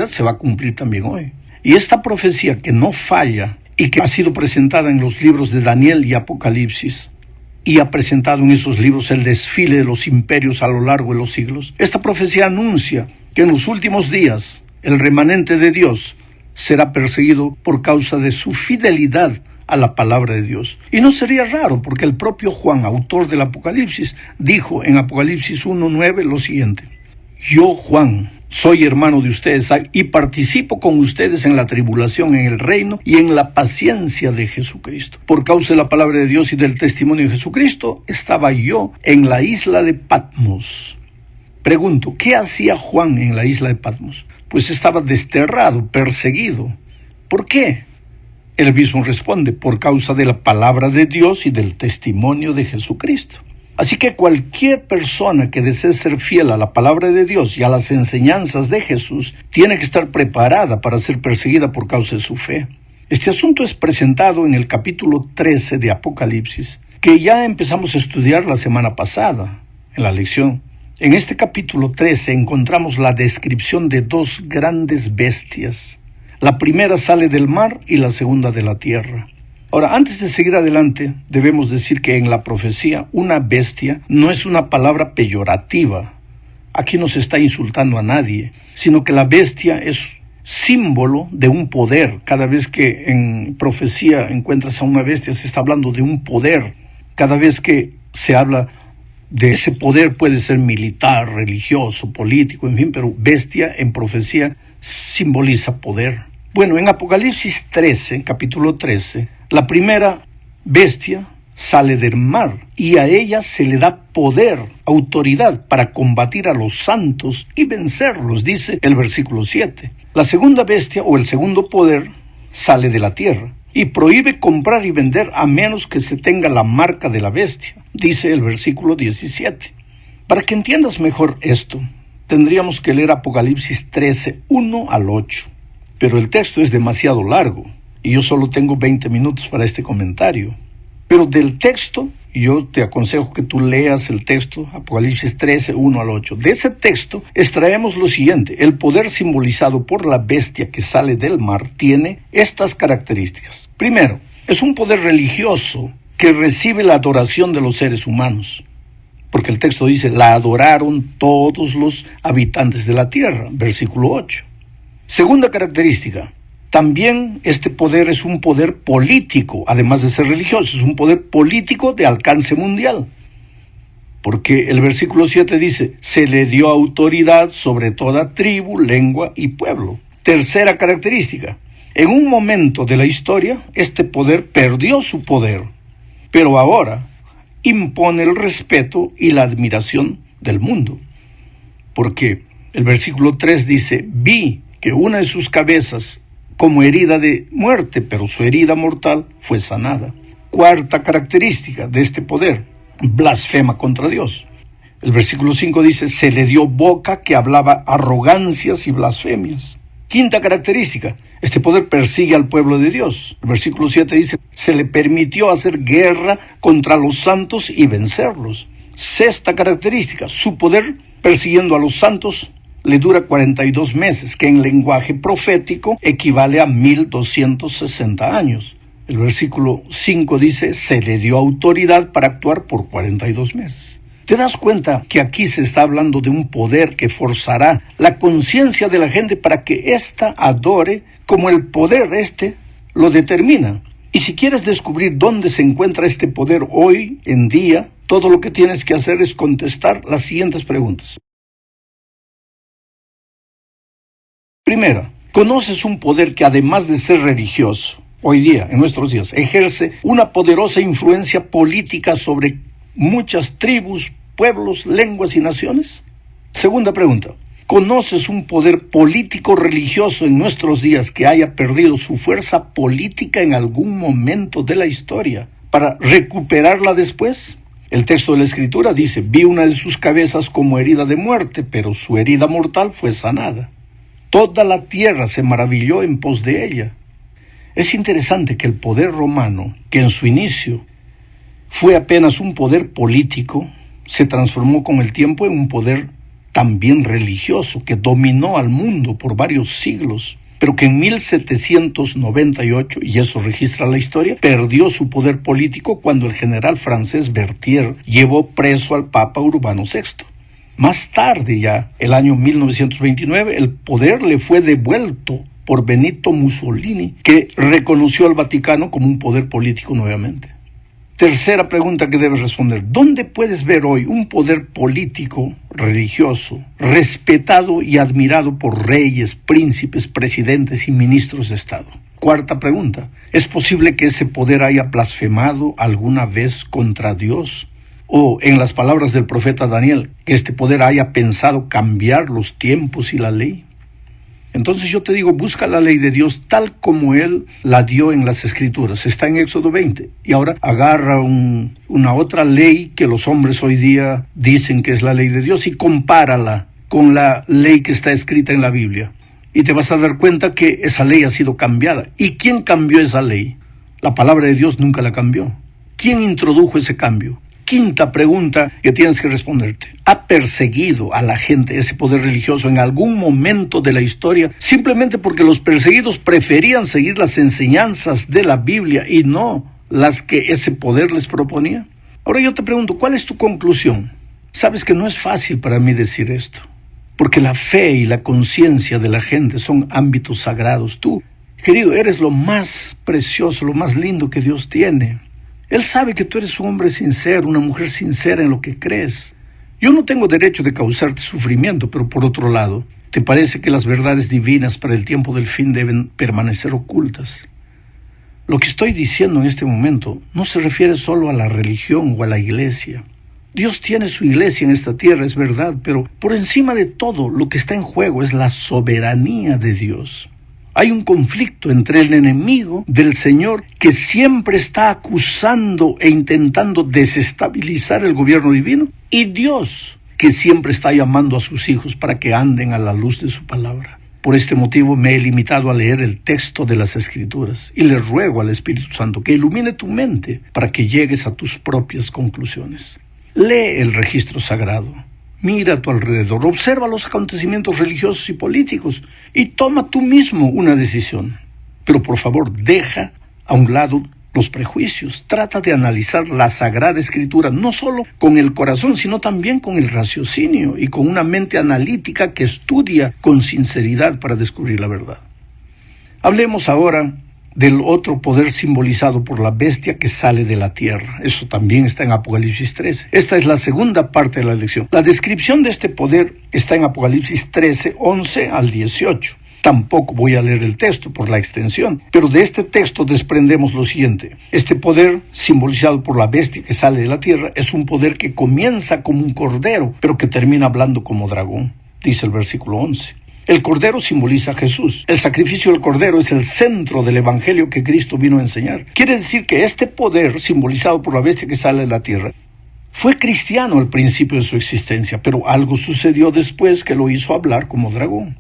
se va a cumplir también hoy. Y esta profecía que no falla y que ha sido presentada en los libros de Daniel y Apocalipsis, y ha presentado en esos libros el desfile de los imperios a lo largo de los siglos, esta profecía anuncia que en los últimos días el remanente de Dios será perseguido por causa de su fidelidad a la palabra de Dios. Y no sería raro, porque el propio Juan, autor del Apocalipsis, dijo en Apocalipsis 1:9 lo siguiente: yo, Juan, soy hermano de ustedes y participo con ustedes en la tribulación, en el reino y en la paciencia de Jesucristo. Por causa de la palabra de Dios y del testimonio de Jesucristo, estaba yo en la isla de Patmos. Pregunto, ¿qué hacía Juan en la isla de Patmos? Pues estaba desterrado, perseguido. ¿Por qué? Él mismo responde: por causa de la palabra de Dios y del testimonio de Jesucristo. Así que cualquier persona que desee ser fiel a la palabra de Dios y a las enseñanzas de Jesús tiene que estar preparada para ser perseguida por causa de su fe. Este asunto es presentado en el capítulo 13 de Apocalipsis, que ya empezamos a estudiar la semana pasada en la lección. En este capítulo 13 encontramos la descripción de dos grandes bestias. La primera sale del mar y la segunda de la tierra. Ahora, antes de seguir adelante, debemos decir que en la profecía, una bestia no es una palabra peyorativa. Aquí no se está insultando a nadie, sino que la bestia es símbolo de un poder. Cada vez que en profecía encuentras a una bestia, se está hablando de un poder. Cada vez que se habla de ese poder, puede ser militar, religioso, político, en fin, pero bestia en profecía simboliza poder. Bueno, en Apocalipsis 13, capítulo 13, la primera bestia sale del mar y a ella se le da poder, autoridad para combatir a los santos y vencerlos, dice el versículo 7. La segunda bestia o el segundo poder sale de la tierra y prohíbe comprar y vender a menos que se tenga la marca de la bestia, dice el versículo 17. Para que entiendas mejor esto, tendríamos que leer Apocalipsis 13, 1 al 8. Pero el texto es demasiado largo y yo solo tengo 20 minutos para este comentario. Pero del texto, yo te aconsejo que tú leas el texto, Apocalipsis 13, 1 al 8. De ese texto extraemos lo siguiente: el poder simbolizado por la bestia que sale del mar tiene estas características. Primero, es un poder religioso que recibe la adoración de los seres humanos. Porque el texto dice: la adoraron todos los habitantes de la tierra, versículo 8. Segunda característica, también este poder es un poder político, además de ser religioso, es un poder político de alcance mundial. Porque el versículo 7 dice: se le dio autoridad sobre toda tribu, lengua y pueblo. Tercera característica, en un momento de la historia, este poder perdió su poder, pero ahora impone el respeto y la admiración del mundo. Porque el versículo 3 dice: vi que una de sus cabezas como herida de muerte, pero su herida mortal fue sanada. Cuarta característica de este poder: blasfema contra Dios. El versículo 5 dice: se le dio boca que hablaba arrogancias y blasfemias. Quinta característica: este poder persigue al pueblo de Dios. El versículo 7 dice: se le permitió hacer guerra contra los santos y vencerlos. Sexta característica: su poder persiguiendo a los santos le dura 42 meses, que en lenguaje profético equivale a 1260 años. El versículo 5 dice: se le dio autoridad para actuar por 42 meses. ¿Te das cuenta que aquí se está hablando de un poder que forzará la conciencia de la gente para que ésta adore como el poder lo determina? Y si quieres descubrir dónde se encuentra este poder hoy en día, todo lo que tienes que hacer es contestar las siguientes preguntas. Primera, ¿conoces un poder que, además de ser religioso, hoy día, en nuestros días, ejerce una poderosa influencia política sobre muchas tribus, pueblos, lenguas y naciones? Segunda pregunta, ¿conoces un poder político religioso en nuestros días que haya perdido su fuerza política en algún momento de la historia para recuperarla después? El texto de la Escritura dice: vi una de sus cabezas como herida de muerte, pero su herida mortal fue sanada. Toda la tierra se maravilló en pos de ella. Es interesante que el poder romano, que en su inicio fue apenas un poder político, se transformó con el tiempo en un poder también religioso, que dominó al mundo por varios siglos, pero que en 1798, y eso registra la historia, perdió su poder político cuando el general francés Berthier llevó preso al Papa Urbano VI. Más tarde, ya el año 1929, el poder le fue devuelto por Benito Mussolini, que reconoció al Vaticano como un poder político nuevamente. Tercera pregunta que debes responder: ¿dónde puedes ver hoy un poder político, religioso, respetado y admirado por reyes, príncipes, presidentes y ministros de Estado? Cuarta pregunta: ¿es posible que ese poder haya blasfemado alguna vez contra Dios? O, en las palabras del profeta Daniel, que este poder haya pensado cambiar los tiempos y la ley. Entonces yo te digo, busca la ley de Dios tal como Él la dio en las Escrituras. Está en Éxodo 20. Y ahora agarra una otra ley que los hombres hoy día dicen que es la ley de Dios y compárala con la ley que está escrita en la Biblia. Y te vas a dar cuenta que esa ley ha sido cambiada. ¿Y quién cambió esa ley? La palabra de Dios nunca la cambió. ¿Quién introdujo ese cambio? Quinta pregunta que tienes que responderte: ¿ha perseguido a la gente ese poder religioso en algún momento de la historia simplemente porque los perseguidos preferían seguir las enseñanzas de la Biblia y no las que ese poder les proponía? Ahora yo te pregunto, ¿cuál es tu conclusión? Sabes que no es fácil para mí decir esto, porque la fe y la conciencia de la gente son ámbitos sagrados. Tú, querido, eres lo más precioso, lo más lindo que Dios tiene. Él sabe que tú eres un hombre sincero, una mujer sincera en lo que crees. Yo no tengo derecho de causarte sufrimiento, pero por otro lado, ¿te parece que las verdades divinas para el tiempo del fin deben permanecer ocultas? Lo que estoy diciendo en este momento no se refiere solo a la religión o a la iglesia. Dios tiene su iglesia en esta tierra, es verdad, pero por encima de todo, lo que está en juego es la soberanía de Dios. Hay un conflicto entre el enemigo del Señor, que siempre está acusando e intentando desestabilizar el gobierno divino, y Dios, que siempre está llamando a sus hijos para que anden a la luz de su palabra. Por este motivo me he limitado a leer el texto de las Escrituras y le ruego al Espíritu Santo que ilumine tu mente para que llegues a tus propias conclusiones. Lee el registro sagrado. Mira a tu alrededor, observa los acontecimientos religiosos y políticos y toma tú mismo una decisión. Pero por favor, deja a un lado los prejuicios. Trata de analizar la Sagrada Escritura, no solo con el corazón, sino también con el raciocinio y con una mente analítica que estudia con sinceridad para descubrir la verdad. Hablemos ahora del otro poder simbolizado por la bestia que sale de la tierra. Eso también está en Apocalipsis 13. Esta es la segunda parte de la lección. La descripción de este poder está en Apocalipsis 13, 11 al 18. Tampoco voy a leer el texto por la extensión, pero de este texto desprendemos lo siguiente. Este poder, simbolizado por la bestia que sale de la tierra, es un poder que comienza como un cordero, pero que termina hablando como dragón, dice el versículo 11. El cordero simboliza a Jesús. El sacrificio del cordero es el centro del evangelio que Cristo vino a enseñar. Quiere decir que este poder, simbolizado por la bestia que sale de la tierra, fue cristiano al principio de su existencia, pero algo sucedió después que lo hizo hablar como dragón.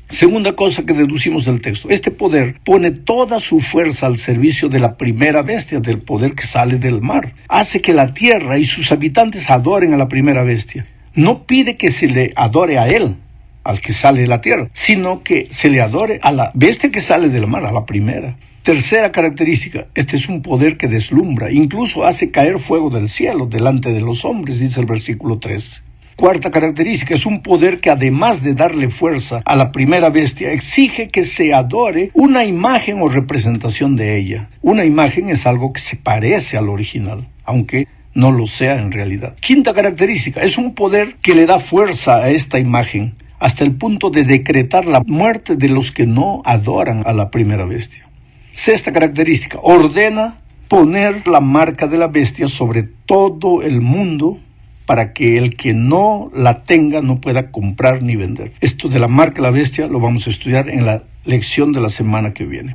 Segunda cosa que deducimos del texto: este poder pone toda su fuerza al servicio de la primera bestia, del poder que sale del mar. Hace que la tierra y sus habitantes adoren a la primera bestia. No pide que se le adore a él, al que sale de la tierra, sino que se le adore a la bestia que sale del mar, a la primera. Tercera característica: este es un poder que deslumbra, incluso hace caer fuego del cielo delante de los hombres, dice el versículo 3. Cuarta característica: es un poder que, además de darle fuerza a la primera bestia, exige que se adore una imagen o representación de ella. Una imagen es algo que se parece al original, aunque no lo sea en realidad. Quinta característica: es un poder que le da fuerza a esta imagen, hasta el punto de decretar la muerte de los que no adoran a la primera bestia. Sexta característica: ordena poner la marca de la bestia sobre todo el mundo, para que el que no la tenga no pueda comprar ni vender. Esto de la marca de la bestia lo vamos a estudiar en la lección de la semana que viene.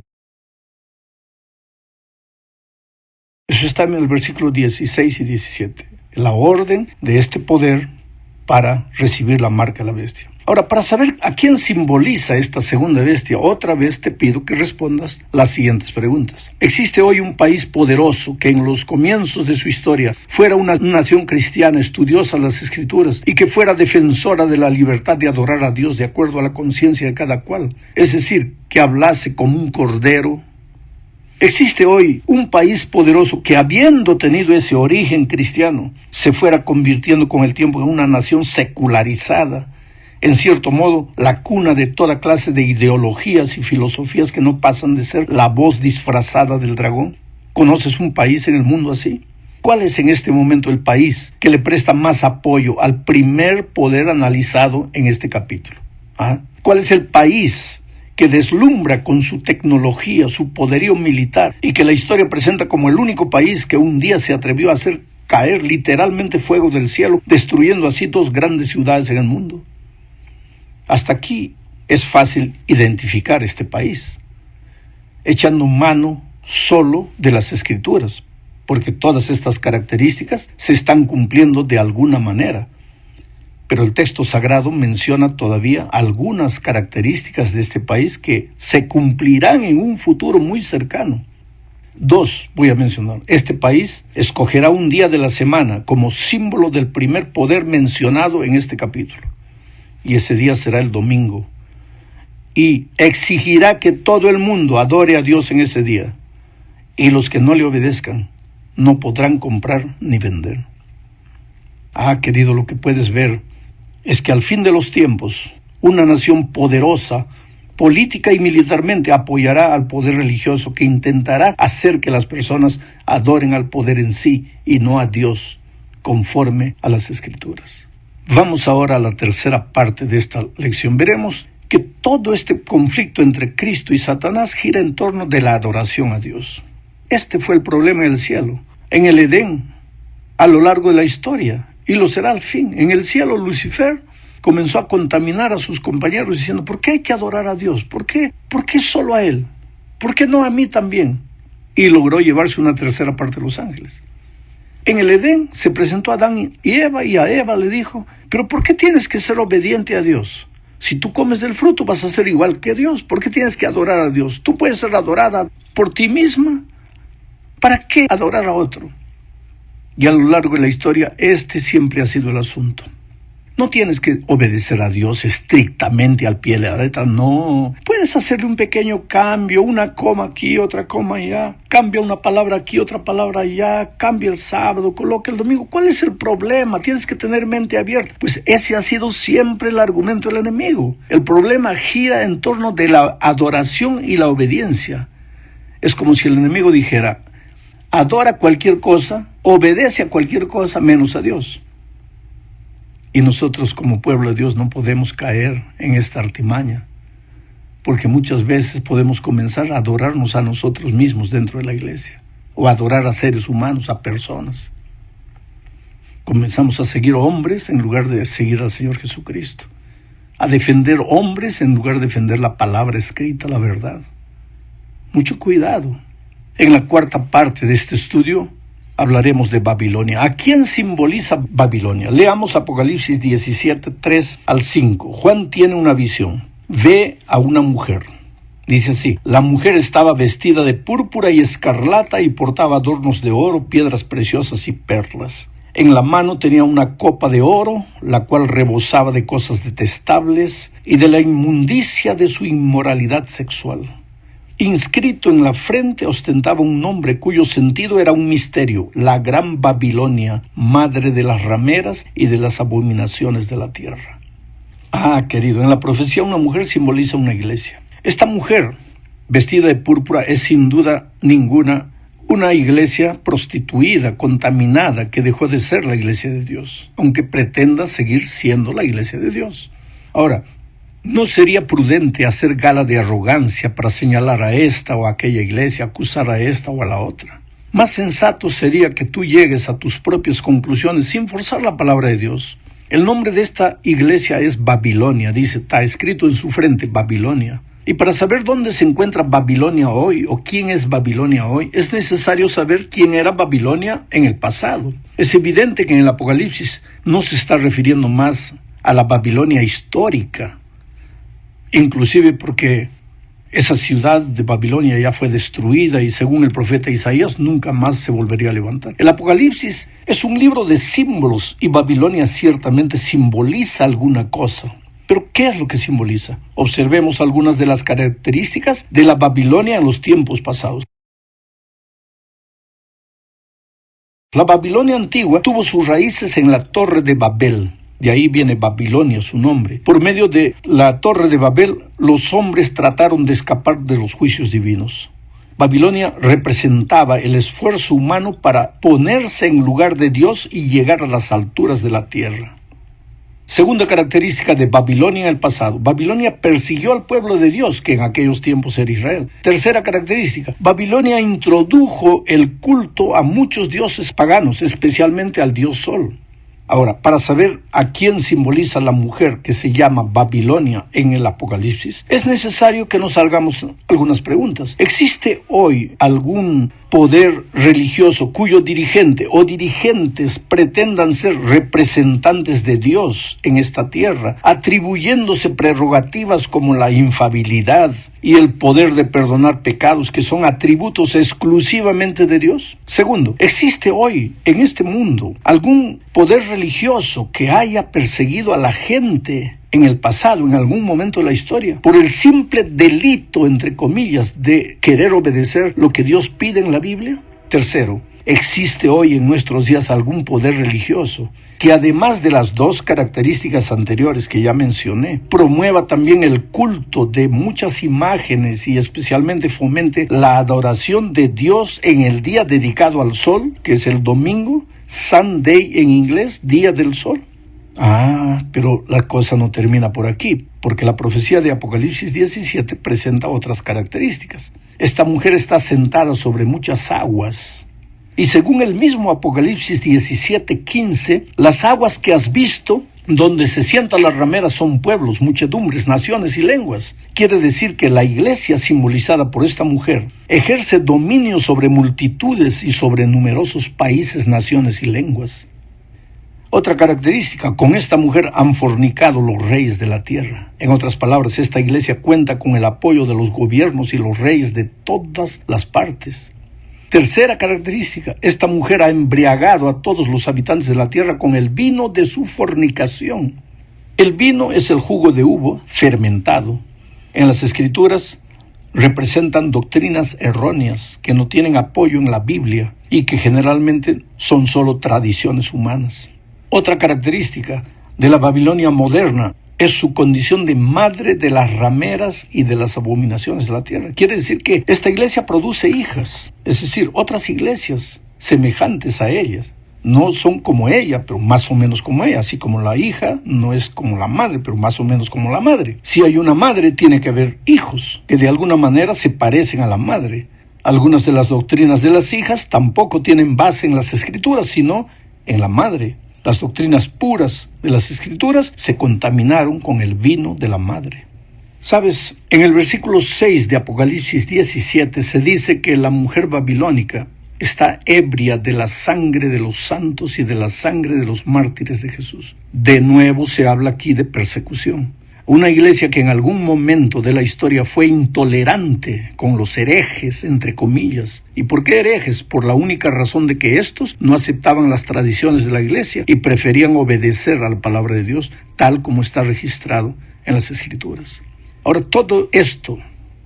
Eso está en el versículo 16 y 17. La orden de este poder para recibir la marca de la bestia. Ahora, para saber a quién simboliza esta segunda bestia, otra vez te pido que respondas las siguientes preguntas. ¿Existe hoy un país poderoso que en los comienzos de su historia fuera una nación cristiana estudiosa de las Escrituras y que fuera defensora de la libertad de adorar a Dios de acuerdo a la conciencia de cada cual? Es decir, que hablase como un cordero. ¿Existe hoy un país poderoso que, habiendo tenido ese origen cristiano, se fuera convirtiendo con el tiempo en una nación secularizada? En cierto modo, la cuna de toda clase de ideologías y filosofías que no pasan de ser la voz disfrazada del dragón. ¿Conoces un país en el mundo así? ¿Cuál es en este momento el país que le presta más apoyo al primer poder analizado en este capítulo? ¿Cuál es el país que deslumbra con su tecnología, su poderío militar, y que la historia presenta como el único país que un día se atrevió a hacer caer literalmente fuego del cielo, destruyendo así 2 grandes ciudades en el mundo? Hasta aquí es fácil identificar este país, echando mano solo de las Escrituras, porque todas estas características se están cumpliendo de alguna manera. Pero el texto sagrado menciona todavía algunas características de este país que se cumplirán en un futuro muy cercano. 2 voy a mencionar. Este país escogerá un día de la semana como símbolo del primer poder mencionado en este capítulo. Y ese día será el domingo. Y exigirá que todo el mundo adore a Dios en ese día. Y los que no le obedezcan no podrán comprar ni vender. Querido, lo que puedes ver es que al fin de los tiempos, una nación poderosa, política y militarmente, apoyará al poder religioso que intentará hacer que las personas adoren al poder en sí y no a Dios, conforme a las Escrituras. Vamos ahora a la tercera parte de esta lección. Veremos que todo este conflicto entre Cristo y Satanás gira en torno de la adoración a Dios. Este fue el problema en el cielo, en el Edén, a lo largo de la historia, y lo será al fin. En el cielo, Lucifer comenzó a contaminar a sus compañeros diciendo: ¿por qué hay que adorar a Dios? ¿Por qué solo a Él? ¿Por qué no a mí también? Y logró llevarse una tercera parte de los ángeles. En el Edén se presentó a Adán y Eva, y a Eva le dijo: ¿pero por qué tienes que ser obediente a Dios? Si tú comes del fruto vas a ser igual que Dios. ¿Por qué tienes que adorar a Dios? Tú puedes ser adorada por ti misma. ¿Para qué adorar a otro? Y a lo largo de la historia, este siempre ha sido el asunto. No tienes que obedecer a Dios estrictamente al pie de la letra, no. Puedes hacerle un pequeño cambio, una coma aquí, otra coma allá. Cambia una palabra aquí, otra palabra allá. Cambia el sábado, coloca el domingo. ¿Cuál es el problema? Tienes que tener mente abierta. Pues ese ha sido siempre el argumento del enemigo. El problema gira en torno de la adoración y la obediencia. Es como si el enemigo dijera: adora cualquier cosa, obedece a cualquier cosa menos a Dios. Y nosotros como pueblo de Dios no podemos caer en esta artimaña, porque muchas veces podemos comenzar a adorarnos a nosotros mismos dentro de la iglesia, o a adorar a seres humanos, a personas. Comenzamos a seguir hombres en lugar de seguir al Señor Jesucristo, a defender hombres en lugar de defender la palabra escrita, la verdad. Mucho cuidado. En la cuarta parte de este estudio hablaremos de Babilonia. ¿A quién simboliza Babilonia? Leamos Apocalipsis 17, 3 al 5. Juan tiene una visión. Ve a una mujer. Dice así: la mujer estaba vestida de púrpura y escarlata y portaba adornos de oro, piedras preciosas y perlas. En la mano tenía una copa de oro, la cual rebosaba de cosas detestables y de la inmundicia de su inmoralidad sexual. Inscrito en la frente ostentaba un nombre cuyo sentido era un misterio: la Gran Babilonia, madre de las rameras y de las abominaciones de la tierra. Querido, en la profecía una mujer simboliza una iglesia. Esta mujer, vestida de púrpura, es sin duda ninguna una iglesia prostituida, contaminada, que dejó de ser la iglesia de Dios, aunque pretenda seguir siendo la iglesia de Dios. Ahora, no sería prudente hacer gala de arrogancia para señalar a esta o a aquella iglesia, acusar a esta o a la otra. Más sensato sería que tú llegues a tus propias conclusiones sin forzar la palabra de Dios. El nombre de esta iglesia es Babilonia, está escrito en su frente, Babilonia. Y para saber dónde se encuentra Babilonia hoy o quién es Babilonia hoy, es necesario saber quién era Babilonia en el pasado. Es evidente que en el Apocalipsis no se está refiriendo más a la Babilonia histórica, inclusive porque esa ciudad de Babilonia ya fue destruida y según el profeta Isaías nunca más se volvería a levantar. El Apocalipsis es un libro de símbolos y Babilonia ciertamente simboliza alguna cosa. ¿Pero qué es lo que simboliza? Observemos algunas de las características de la Babilonia en los tiempos pasados. La Babilonia antigua tuvo sus raíces en la Torre de Babel. De ahí viene Babilonia, su nombre. Por medio de la Torre de Babel, los hombres trataron de escapar de los juicios divinos. Babilonia representaba el esfuerzo humano para ponerse en lugar de Dios y llegar a las alturas de la tierra. Segunda característica de Babilonia en el pasado. Babilonia persiguió al pueblo de Dios, que en aquellos tiempos era Israel. Tercera característica. Babilonia introdujo el culto a muchos dioses paganos, especialmente al dios Sol. Ahora, para saber a quién simboliza la mujer que se llama Babilonia en el Apocalipsis, es necesario que nos hagamos algunas preguntas. ¿Existe hoy algún poder religioso cuyo dirigente o dirigentes pretendan ser representantes de Dios en esta tierra, atribuyéndose prerrogativas como la infalibilidad y el poder de perdonar pecados que son atributos exclusivamente de Dios? Segundo, ¿existe hoy en este mundo algún poder religioso que haya perseguido a la gente en el pasado, en algún momento de la historia, por el simple delito, entre comillas, de querer obedecer lo que Dios pide en la Biblia? Tercero, ¿existe hoy en nuestros días algún poder religioso que, además de las dos características anteriores que ya mencioné, promueva también el culto de muchas imágenes y especialmente fomente la adoración de Dios en el día dedicado al sol, que es el domingo, Sunday en inglés, día del sol? Pero la cosa no termina por aquí, porque la profecía de Apocalipsis 17 presenta otras características. Esta mujer está sentada sobre muchas aguas. Y según el mismo Apocalipsis 17:15, las aguas que has visto, donde se sientan las rameras, son pueblos, muchedumbres, naciones y lenguas. Quiere decir que la iglesia, simbolizada por esta mujer, ejerce dominio sobre multitudes y sobre numerosos países, naciones y lenguas. Otra característica, con esta mujer han fornicado los reyes de la tierra. En otras palabras, esta iglesia cuenta con el apoyo de los gobiernos y los reyes de todas las partes. Tercera característica, esta mujer ha embriagado a todos los habitantes de la tierra con el vino de su fornicación. El vino es el jugo de uva fermentado. En las Escrituras representan doctrinas erróneas que no tienen apoyo en la Biblia y que generalmente son solo tradiciones humanas. Otra característica de la Babilonia moderna es su condición de madre de las rameras y de las abominaciones de la tierra. Quiere decir que esta iglesia produce hijas, es decir, otras iglesias semejantes a ellas. No son como ella, pero más o menos como ella. Así como la hija no es como la madre, pero más o menos como la madre. Si hay una madre, tiene que haber hijos que de alguna manera se parecen a la madre. Algunas de las doctrinas de las hijas tampoco tienen base en las Escrituras, sino en la madre. Las doctrinas puras de las Escrituras se contaminaron con el vino de la madre. ¿Sabes? En el versículo 6 de Apocalipsis 17 se dice que la mujer babilónica está ebria de la sangre de los santos y de la sangre de los mártires de Jesús. De nuevo se habla aquí de persecución. Una iglesia que en algún momento de la historia fue intolerante con los herejes, entre comillas. ¿Y por qué herejes? Por la única razón de que estos no aceptaban las tradiciones de la iglesia y preferían obedecer a la palabra de Dios, tal como está registrado en las Escrituras. Ahora, todo esto,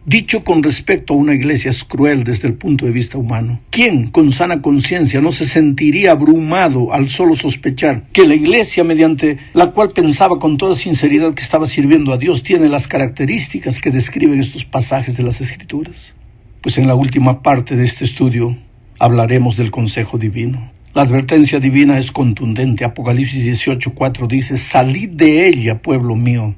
dicho con respecto a una iglesia, es cruel desde el punto de vista humano. ¿Quién con sana conciencia no se sentiría abrumado al solo sospechar que la iglesia, mediante la cual pensaba con toda sinceridad que estaba sirviendo a Dios, tiene las características que describen estos pasajes de las Escrituras? Pues en la última parte de este estudio hablaremos del consejo divino. La advertencia divina es contundente. Apocalipsis 18:4 dice: «Salid de ella, pueblo mío,